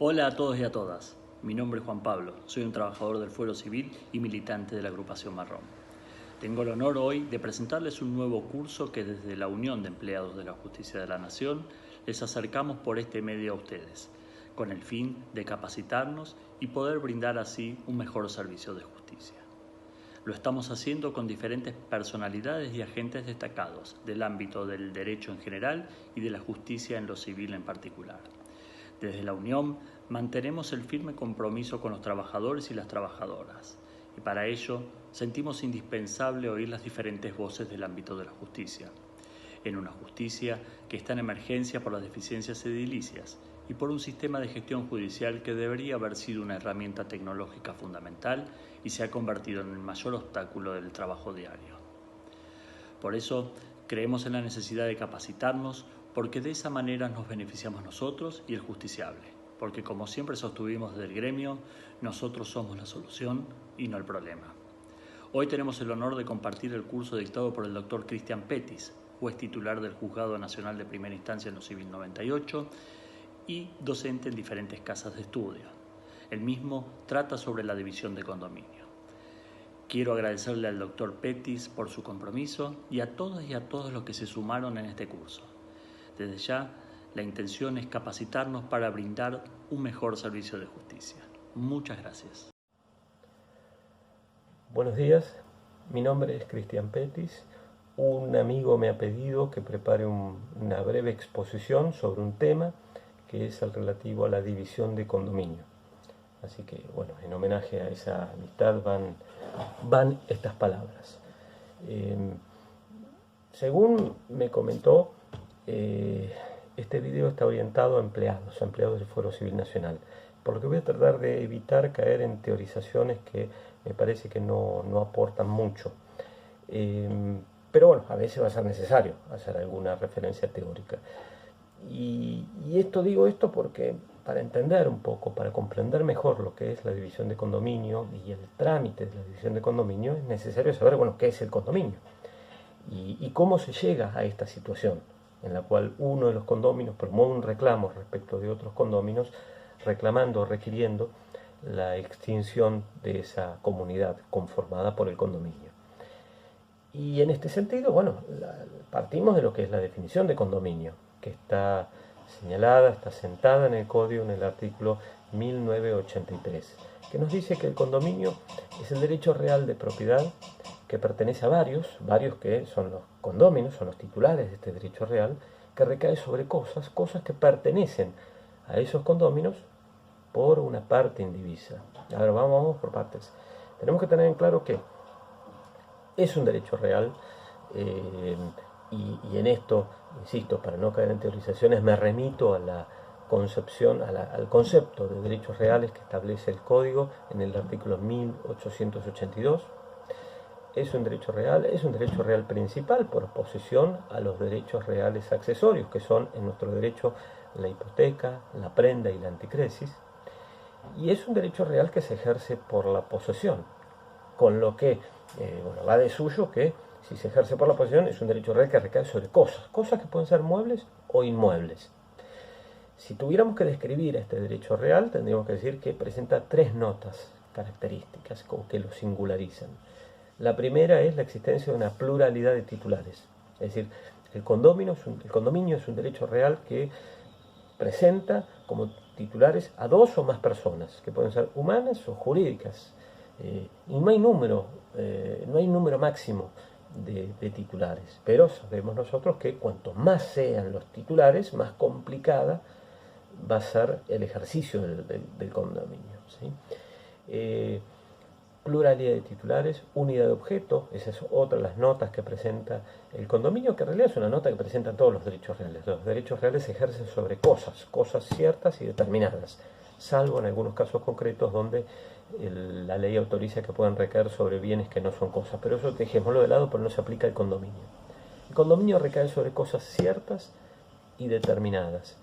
Hola a todos y a todas, mi nombre es Juan Pablo, soy un trabajador del Fuero Civil y militante de la agrupación Marrón. Tengo el honor hoy de presentarles un nuevo curso que desde la Unión de Empleados de la Justicia de la Nación les acercamos por este medio a ustedes, con el fin de capacitarnos y poder brindar así un mejor servicio de justicia. Lo estamos haciendo con diferentes personalidades y agentes destacados del ámbito del derecho en general y de la justicia en lo civil en particular. Desde la Unión mantenemos el firme compromiso con los trabajadores y las trabajadoras, y para ello sentimos indispensable oír las diferentes voces del ámbito de la justicia, en una justicia que está en emergencia por las deficiencias edilicias y por un sistema de gestión judicial que debería haber sido una herramienta tecnológica fundamental y se ha convertido en el mayor obstáculo del trabajo diario. Por eso, creemos en la necesidad de capacitarnos porque de esa manera nos beneficiamos nosotros y el justiciable, porque como siempre sostuvimos desde el gremio, nosotros somos la solución y no el problema. Hoy tenemos el honor de compartir el curso dictado por el doctor Cristian Petis, juez titular del Juzgado Nacional de Primera Instancia en lo Civil 98 y docente en diferentes casas de estudio. El mismo trata sobre la división de condominio. Quiero agradecerle al doctor Petis por su compromiso y a todas y a todos los que se sumaron en este curso. Desde ya, la intención es capacitarnos para brindar un mejor servicio de justicia. Muchas gracias. Buenos días, mi nombre es Cristian Petis. Un amigo me ha pedido que prepare una breve exposición sobre un tema que es el relativo a la división de condominio. Así que, bueno, en homenaje a esa amistad van estas palabras. Según me comentó, este video está orientado a empleados del Fuero Civil Nacional, por lo que voy a tratar de evitar caer en teorizaciones que me parece que no aportan mucho. Pero bueno, a veces va a ser necesario hacer alguna referencia teórica. Y digo esto porque para entender un poco, para comprender mejor lo que es la división de condominio y el trámite de la división de condominio, es necesario saber, bueno, qué es el condominio y cómo se llega a esta situación en la cual uno de los condóminos promueve un reclamo respecto de otros condóminos, reclamando o requiriendo la extinción de esa comunidad conformada por el condominio. Y en este sentido, bueno, partimos de lo que es la definición de condominio, que está señalada, está sentada en el Código en el artículo 1983, que nos dice que el condominio es el derecho real de propiedad que pertenece a varios que son los condóminos, son los titulares de este derecho real, que recae sobre cosas que pertenecen a esos condóminos por una parte indivisa. Ahora vamos por partes. Tenemos que tener en claro que es un derecho real, y en esto, insisto, para no caer en teorizaciones, me remito a la concepción, al concepto de derechos reales que establece el Código en el artículo 1882. Es un derecho real principal por oposición a los derechos reales accesorios, que son en nuestro derecho la hipoteca, la prenda y la anticresis. Y es un derecho real que se ejerce por la posesión, con lo que va de suyo que si se ejerce por la posesión es un derecho real que recae sobre cosas que pueden ser muebles o inmuebles. Si tuviéramos que describir este derecho real, tendríamos que decir que presenta tres notas características que lo singularizan. La primera es la existencia de una pluralidad de titulares, es decir, el condominio es un derecho real que presenta como titulares a dos o más personas, que pueden ser humanas o jurídicas, y no hay número máximo de titulares, pero sabemos nosotros que cuanto más sean los titulares, más complicada va a ser el ejercicio del condominio, ¿sí? Pluralidad de titulares, unidad de objeto, esa es otra de las notas que presenta el condominio, que en realidad es una nota que presenta todos los derechos reales. Los derechos reales se ejercen sobre cosas ciertas y determinadas, salvo en algunos casos concretos donde la ley autoriza que puedan recaer sobre bienes que no son cosas, pero eso dejémoslo de lado porque no se aplica al condominio. El condominio recae sobre cosas ciertas y determinadas.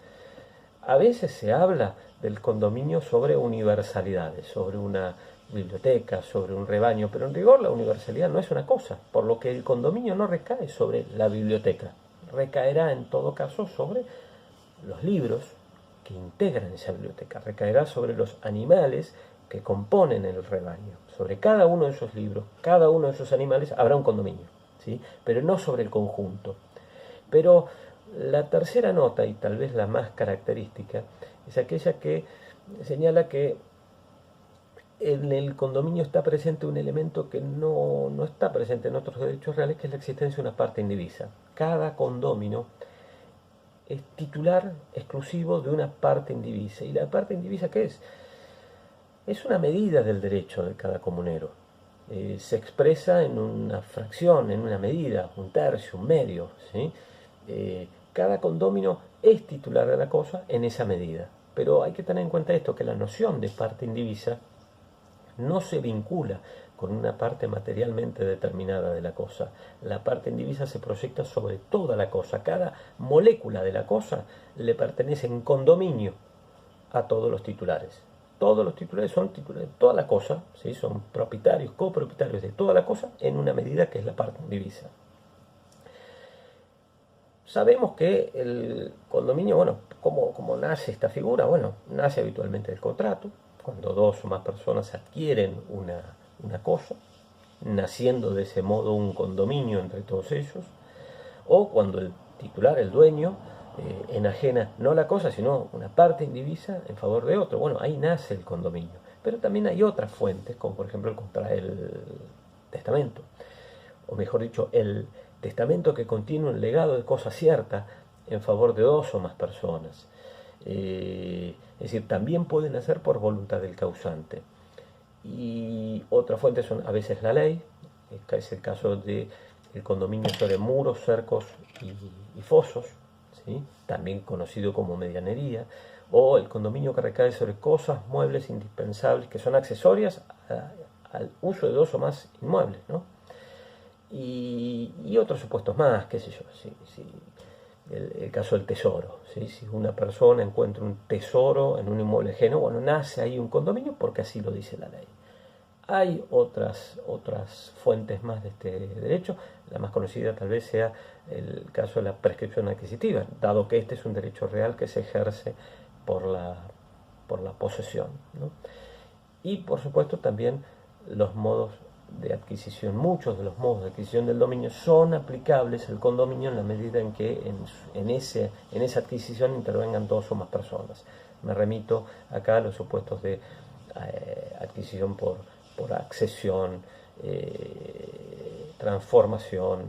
A veces se habla del condominio sobre universalidades, sobre una biblioteca, sobre un rebaño, pero en rigor la universalidad no es una cosa, por lo que el condominio no recae sobre la biblioteca, recaerá en todo caso sobre los libros que integran esa biblioteca, recaerá sobre los animales que componen el rebaño. Sobre cada uno de esos libros, cada uno de esos animales habrá un condominio, ¿sí? Pero no sobre el conjunto. Pero la tercera nota, y tal vez la más característica, es aquella que señala que en el condominio está presente un elemento que no está presente en otros derechos reales, que es la existencia de una parte indivisa. Cada condomino es titular exclusivo de una parte indivisa. ¿Y la parte indivisa qué es? Es una medida del derecho de cada comunero. Se expresa en una fracción, en una medida, un tercio, un medio, ¿sí? Cada condomino es titular de la cosa en esa medida. Pero hay que tener en cuenta esto, que la noción de parte indivisa no se vincula con una parte materialmente determinada de la cosa. La parte indivisa se proyecta sobre toda la cosa. Cada molécula de la cosa le pertenece en condominio a todos los titulares. Todos los titulares son titulares de toda la cosa, ¿sí? Son propietarios, copropietarios de toda la cosa en una medida que es la parte indivisa. Sabemos que el condominio, bueno, ¿cómo nace esta figura? Bueno, nace habitualmente del contrato, cuando dos o más personas adquieren una cosa, naciendo de ese modo un condominio entre todos ellos, o cuando el titular, el dueño, enajena no la cosa, sino una parte indivisa en favor de otro. Bueno, ahí nace el condominio. Pero también hay otras fuentes, como por ejemplo el testamento, o mejor dicho, el testamento que contiene un legado de cosa cierta en favor de dos o más personas. Es decir, también pueden hacer por voluntad del causante. Y otras fuentes son a veces la ley, es el caso del condominio sobre muros, cercos y fosos, ¿sí? También conocido como medianería, o el condominio que recae sobre cosas, muebles indispensables que son accesorias al uso de dos o más inmuebles, ¿no? Y otros supuestos más, qué sé yo, el caso del tesoro, ¿sí? Si una persona encuentra un tesoro en un inmueble ajeno, bueno, nace ahí un condominio porque así lo dice la ley. Hay otras fuentes más de este derecho. La más conocida tal vez sea el caso de la prescripción adquisitiva, dado que este es un derecho real que se ejerce por la posesión, ¿no? Y por supuesto también los modos de adquisición. Muchos de los modos de adquisición del dominio son aplicables al condominio en la medida en que en esa adquisición intervengan dos o más personas. Me remito acá a los supuestos de adquisición por accesión, transformación,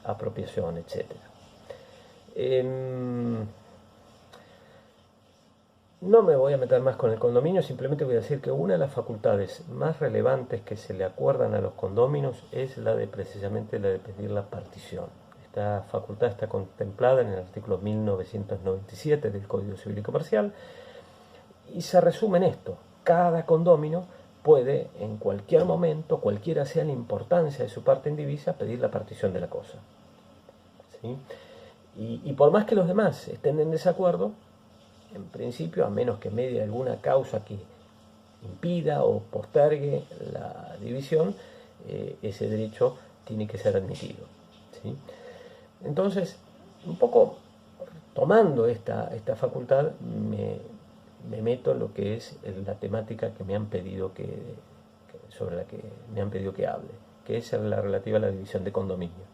apropiación, etc. No me voy a meter más con el condominio, simplemente voy a decir que una de las facultades más relevantes que se le acuerdan a los condóminos es precisamente la de pedir la partición. Esta facultad está contemplada en el artículo 1997 del Código Civil y Comercial y se resume en esto: cada condómino puede en cualquier momento, cualquiera sea la importancia de su parte indivisa, pedir la partición de la cosa, ¿sí? Y por más que los demás estén en desacuerdo, en principio, a menos que medie alguna causa que impida o postergue la división, ese derecho tiene que ser admitido, ¿sí? Entonces, un poco tomando esta facultad, me meto en lo que es la temática que me han pedido sobre la que me han pedido que hable, que es la relativa a la división de condominio.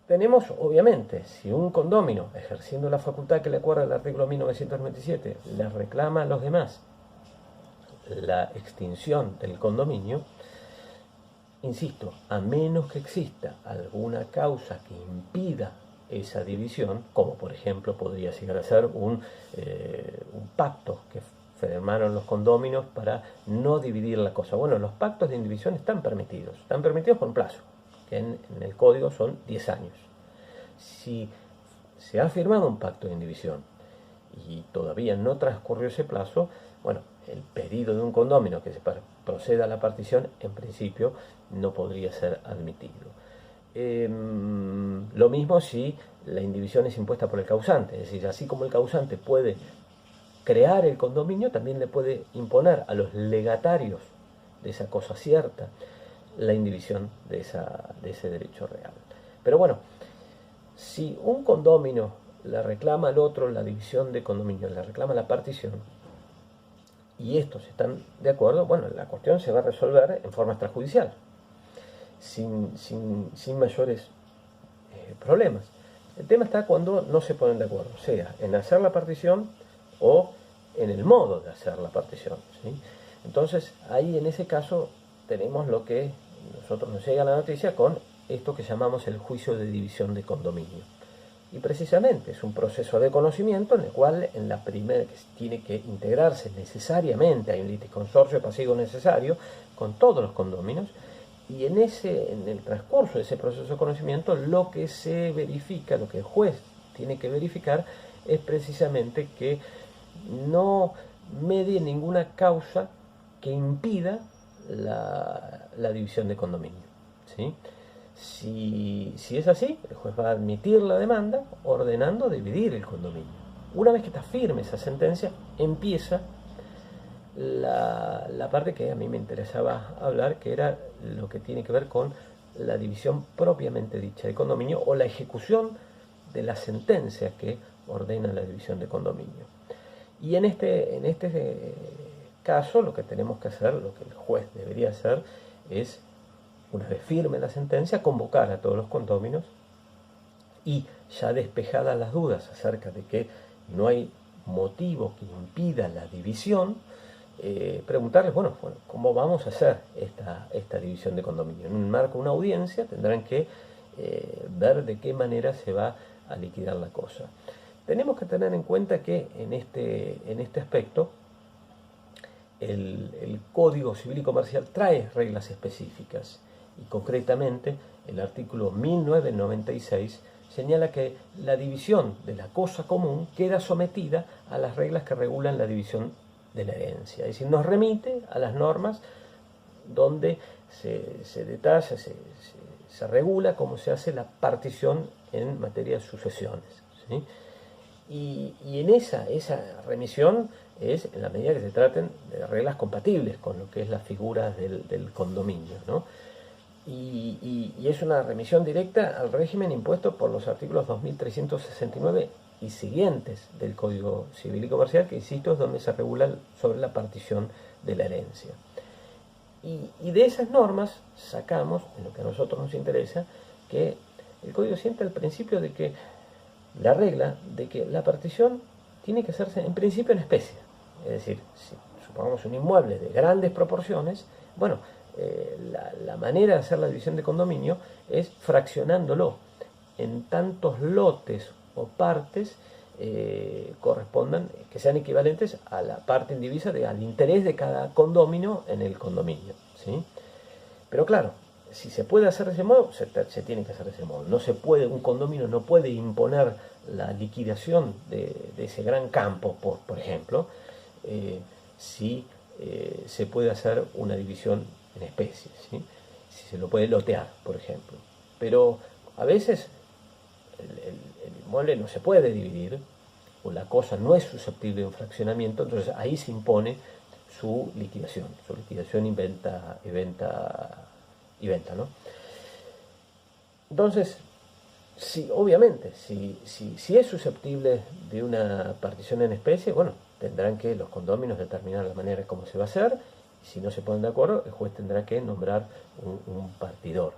Tenemos, obviamente, si un condomino, ejerciendo la facultad que le acuerda el artículo 1997, le reclama a los demás la extinción del condominio, insisto, a menos que exista alguna causa que impida esa división, como por ejemplo podría llegar a ser un pacto que firmaron los condóminos para no dividir la cosa. Bueno, los pactos de indivisión están permitidos por un plazo, que en el código son 10 años. Si se ha firmado un pacto de indivisión y todavía no transcurrió ese plazo, bueno, el pedido de un condómino que se proceda a la partición, en principio, no podría ser admitido. Lo mismo si la indivisión es impuesta por el causante, es decir, así como el causante puede crear el condominio, también le puede imponer a los legatarios de esa cosa cierta la indivisión de ese derecho real. Pero bueno, si un condomino le reclama al otro la división de condominio, le reclama la partición, y estos están de acuerdo, bueno, la cuestión se va a resolver en forma extrajudicial, sin mayores problemas. El tema está cuando no se ponen de acuerdo, sea en hacer la partición o en el modo de hacer la partición, ¿sí? Entonces, ahí en ese caso tenemos lo que nosotros nos llega la noticia con esto que llamamos el juicio de división de condominio. Y precisamente es un proceso de conocimiento en el cual en la primera que tiene que integrarse necesariamente, hay un litisconsorcio pasivo necesario con todos los condóminos, y en el transcurso de ese proceso de conocimiento lo que se verifica, lo que el juez tiene que verificar es precisamente que no medie ninguna causa que impida la división de condominio, ¿sí? Si es así, el juez va a admitir la demanda ordenando dividir el condominio. Una vez que está firme esa sentencia, empieza la parte que a mí me interesaba hablar, que era lo que tiene que ver con la división propiamente dicha de condominio o la ejecución de la sentencia que ordena la división de condominio. Y en este caso lo que tenemos que hacer, lo que el juez debería hacer es, una vez firme la sentencia, convocar a todos los condóminos y ya despejadas las dudas acerca de que no hay motivo que impida la división, preguntarles, bueno, ¿cómo vamos a hacer esta división de condominio? En un marco de una audiencia tendrán que ver de qué manera se va a liquidar la cosa. Tenemos que tener en cuenta que en este aspecto el Código Civil y Comercial trae reglas específicas y concretamente el artículo 1996 señala que la división de la cosa común queda sometida a las reglas que regulan la división de la herencia. Es decir, nos remite a las normas donde se detalla, se regula cómo se hace la partición en materia de sucesiones, ¿sí? Y en esa remisión es en la medida que se traten de reglas compatibles con lo que es la figura del condominio, ¿no? Y es una remisión directa al régimen impuesto por los artículos 2369 y siguientes del Código Civil y Comercial, que insisto es donde se regula sobre la partición de la herencia. Y de esas normas sacamos, en lo que a nosotros nos interesa, que el Código sienta el principio de que la regla de que la partición tiene que hacerse en principio en especie. Es decir, si supongamos un inmueble de grandes proporciones, bueno, la manera de hacer la división de condominio es fraccionándolo en tantos lotes o partes correspondan, que sean equivalentes a la parte indivisa, al interés de cada condominio en el condominio, ¿sí? Pero claro, si se puede hacer de ese modo, se tiene que hacer de ese modo. No se puede, un condominio no puede imponer la liquidación de ese gran campo, por ejemplo, si se puede hacer una división en especie, ¿sí? Si se lo puede lotear, por ejemplo. Pero a veces el inmueble no se puede dividir, o la cosa no es susceptible de un fraccionamiento, entonces ahí se impone su liquidación y venta, ¿no? Entonces, sí, obviamente, si es susceptible de una partición en especie, bueno, tendrán que los condóminos determinar la manera como se va a hacer, y si no se ponen de acuerdo, el juez tendrá que nombrar un partidor.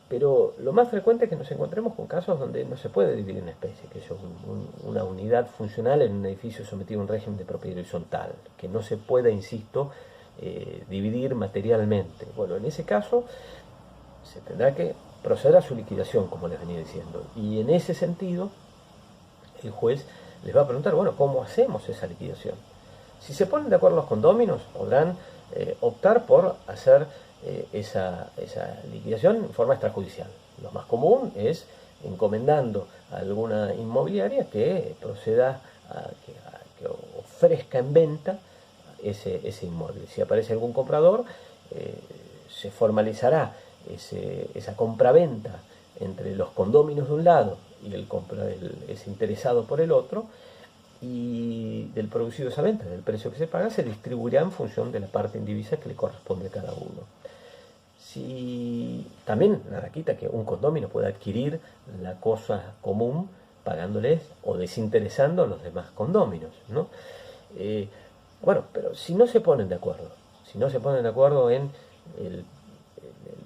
Pero lo más frecuente es que nos encontremos con casos donde no se puede dividir en especie, que es una unidad funcional en un edificio sometido a un régimen de propiedad horizontal, que no se pueda, insisto, dividir materialmente. Bueno, en ese caso se tendrá que proceder a su liquidación, como les venía diciendo, y en ese sentido el juez les va a preguntar, bueno, ¿cómo hacemos esa liquidación? Si se ponen de acuerdo los condóminos, podrán optar por hacer esa liquidación en forma extrajudicial. Lo más común es encomendando a alguna inmobiliaria que proceda a que ofrezca en venta ese inmueble. Si aparece algún comprador, se formalizará esa compraventa entre los condóminos de un lado y ese interesado por el otro, y del producido de esa venta, del precio que se paga, se distribuirá en función de la parte indivisa que le corresponde a cada uno. Si también nada quita que un condomino pueda adquirir la cosa común pagándoles o desinteresando a los demás condóminos, ¿no? Bueno, pero si no se ponen de acuerdo, en el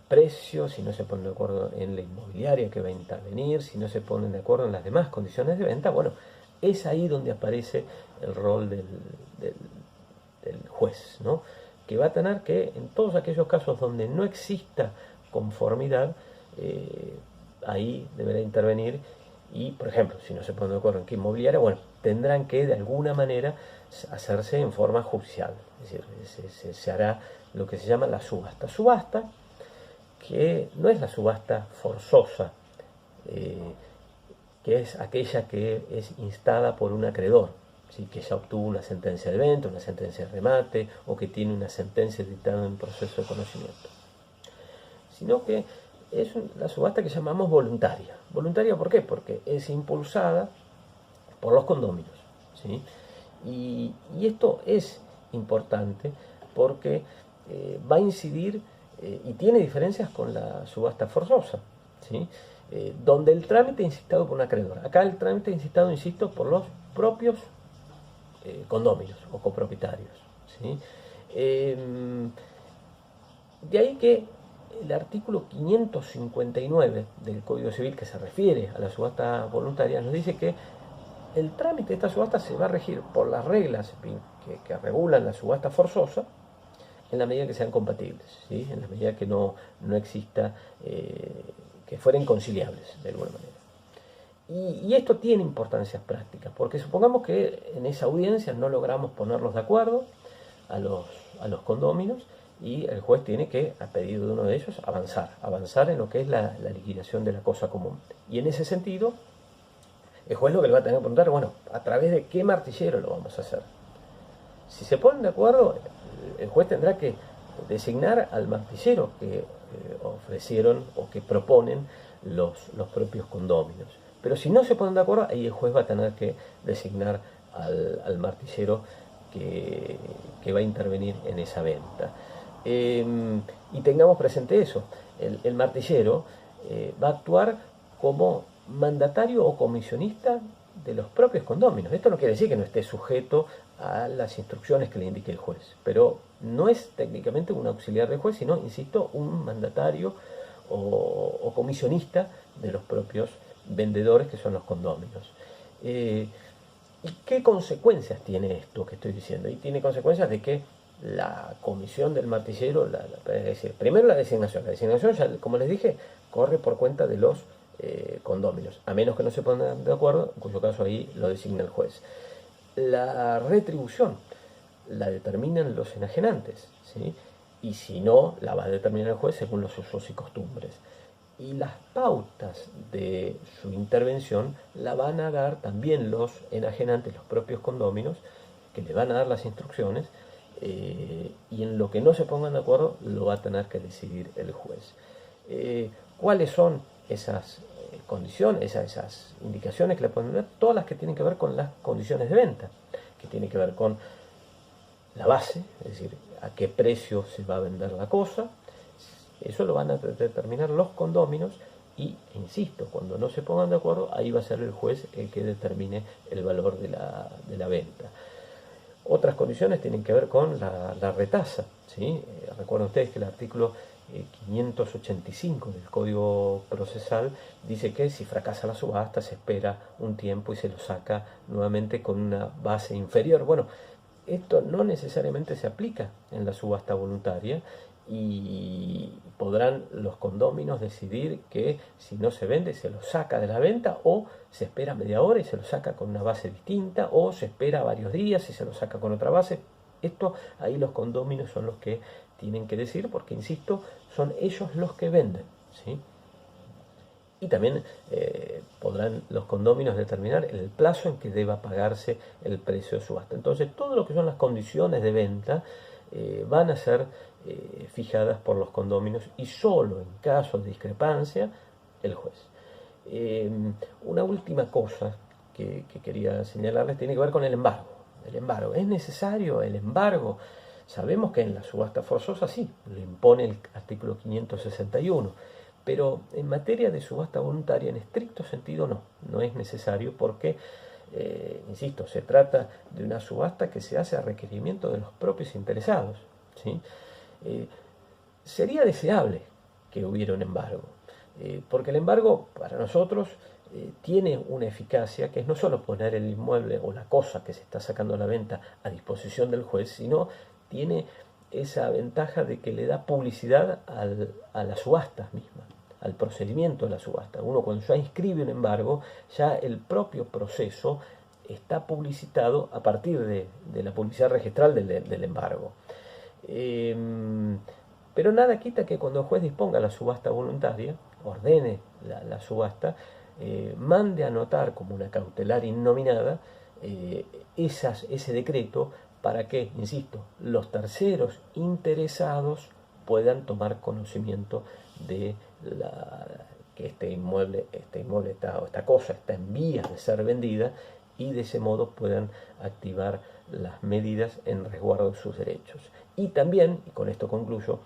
precio, si no se ponen de acuerdo en la inmobiliaria que va a intervenir, si no se ponen de acuerdo en las demás condiciones de venta, bueno, es ahí donde aparece el rol del juez, ¿no? Que va a tener que, en todos aquellos casos donde no exista conformidad, ahí deberá intervenir y, por ejemplo, si no se ponen de acuerdo en qué inmobiliaria, bueno, tendrán que de alguna manera hacerse en forma judicial, es decir, se hará lo que se llama la subasta. Subasta que no es la subasta forzosa, que es aquella que es instada por un acreedor, ¿sí? Que ya obtuvo una sentencia de venta, una sentencia de remate o que tiene una sentencia dictada en proceso de conocimiento, sino que es la subasta que llamamos voluntaria. ¿Voluntaria por qué? Porque es impulsada por los condóminos, ¿sí? Y esto es importante porque va a incidir y tiene diferencias con la subasta forzosa, ¿sí? Donde el trámite es incitado por un acreedor. Acá el trámite es incitado, insisto, por los propios condóminos o copropietarios, ¿sí? De ahí que el artículo 559 del Código Civil, que se refiere a la subasta voluntaria, nos dice que el trámite de esta subasta se va a regir por las reglas que regulan la subasta forzosa, en la medida que sean compatibles, ¿sí? En la medida que no exista, que fueran conciliables de alguna manera. Y esto tiene importancias prácticas, porque supongamos que en esa audiencia no logramos ponerlos de acuerdo a los condóminos y el juez tiene que, a pedido de uno de ellos, avanzar en lo que es la liquidación de la cosa común. Y en ese sentido, el juez lo que le va a tener que preguntar, bueno, ¿a través de qué martillero lo vamos a hacer? Si se ponen de acuerdo, el juez tendrá que designar al martillero que ofrecieron o que proponen los propios condóminos. Pero si no se ponen de acuerdo, ahí el juez va a tener que designar al martillero que va a intervenir en esa venta. Y tengamos presente eso, el martillero va a actuar como mandatario o comisionista de los propios condóminos. Esto no quiere decir que no esté sujeto a las instrucciones que le indique el juez, pero no es técnicamente un auxiliar del juez, sino, insisto, un mandatario o comisionista de los propios vendedores, que son los condóminos. ¿Y qué consecuencias tiene esto que estoy diciendo? Y tiene consecuencias de que la comisión del martillero, es decir, primero la designación ya, como les dije, corre por cuenta de los condóminos, a menos que no se pongan de acuerdo, en cuyo caso ahí lo designa el juez. La retribución la determinan los enajenantes, ¿sí? Y si no, la va a determinar el juez según los usos y costumbres. Y las pautas de su intervención la van a dar también los enajenantes, los propios condóminos, que le van a dar las instrucciones, y en lo que no se pongan de acuerdo lo va a tener que decidir el juez. ¿Cuáles son esas condiciones, esas indicaciones que le pueden dar? Todas las que tienen que ver con las condiciones de venta, que tienen que ver con la base, es decir, a qué precio se va a vender la cosa. Eso lo van a determinar los condóminos y, insisto, cuando no se pongan de acuerdo, ahí va a ser el juez el que determine el valor de la venta. Otras condiciones tienen que ver con la retasa, ¿sí? Recuerden ustedes que el artículo 585 del Código Procesal dice que si fracasa la subasta se espera un tiempo y se lo saca nuevamente con una base inferior. Bueno, esto no necesariamente se aplica en la subasta voluntaria y podrán los condóminos decidir que si no se vende se lo saca de la venta, o se espera media hora y se lo saca con una base distinta, o se espera varios días y se lo saca con otra base. Esto ahí los condóminos son los que tienen que decir, porque, insisto, son ellos los que venden, ¿sí? Y también podrán los condóminos determinar el plazo en que deba pagarse el precio de subasta. Entonces, todo lo que son las condiciones de venta van a ser fijadas por los condóminos, y solo en caso de discrepancia el juez. Una última cosa que quería señalarles tiene que ver con el embargo. El embargo, ¿es necesario el embargo? Sabemos que en la subasta forzosa sí, lo impone el artículo 561, pero en materia de subasta voluntaria en estricto sentido no es necesario porque, insisto, se trata de una subasta que se hace a requerimiento de los propios interesados, ¿sí? Sería deseable que hubiera un embargo, porque el embargo para nosotros tiene una eficacia que es no solo poner el inmueble o la cosa que se está sacando a la venta a disposición del juez, sino tiene esa ventaja de que le da publicidad a la subasta misma, al procedimiento de la subasta. Uno cuando ya inscribe un embargo, ya el propio proceso está publicitado a partir de la publicidad registral del embargo. Pero nada quita que cuando el juez disponga la subasta voluntaria, ordene la subasta, mande a anotar como una cautelar innominada ese decreto para que, insisto, los terceros interesados puedan tomar conocimiento de que este inmueble está, o esta cosa está en vías de ser vendida, y de ese modo puedan activar las medidas en resguardo de sus derechos. Y también, y con esto concluyo,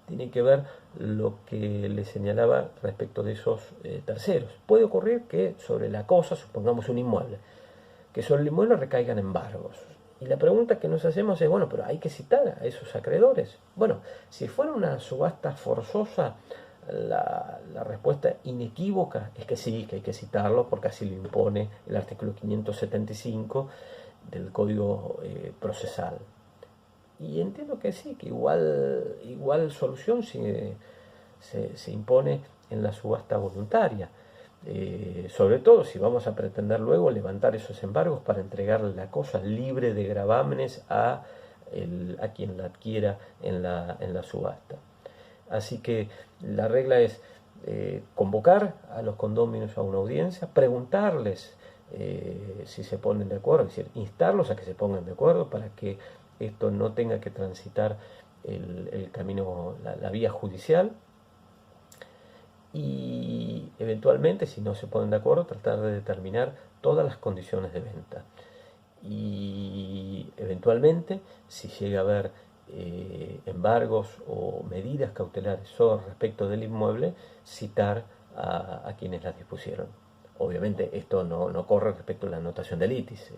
tiene que ver lo que le señalaba respecto de esos terceros. Puede ocurrir que sobre la cosa, supongamos un inmueble, que sobre el inmueble recaigan embargos. Y la pregunta que nos hacemos es, bueno, pero hay que citar a esos acreedores. Bueno, si fuera una subasta forzosa, la respuesta inequívoca es que sí, que hay que citarlo, porque así lo impone el artículo 575 del Código Procesal. Y entiendo que sí, que igual solución se impone en la subasta voluntaria. Sobre todo si vamos a pretender luego levantar esos embargos para entregarle la cosa libre de gravámenes a quien la adquiera en la subasta. Así que la regla es convocar a los condóminos a una audiencia, preguntarles si se ponen de acuerdo, es decir, instarlos a que se pongan de acuerdo para que esto no tenga que transitar el camino, la vía judicial, y eventualmente, si no se ponen de acuerdo, tratar de determinar todas las condiciones de venta. Y eventualmente, si llega a haber embargos o medidas cautelares respecto del inmueble, citar a quienes las dispusieron. Obviamente esto no corre respecto a la anotación de litis.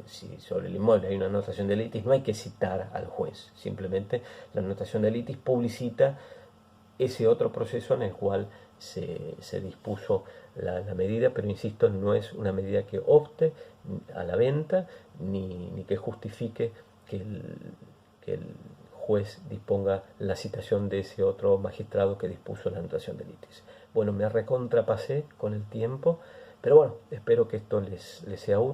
Si sobre el inmueble hay una anotación de litis, no hay que citar al juez. Simplemente la anotación de litis publicita ese otro proceso en el cual se dispuso la medida, pero insisto, no es una medida que opte a la venta ni que justifique que el juez disponga la citación de ese otro magistrado que dispuso la anotación de litis. Bueno, me recontrapasé con el tiempo, pero bueno, espero que esto les sea útil.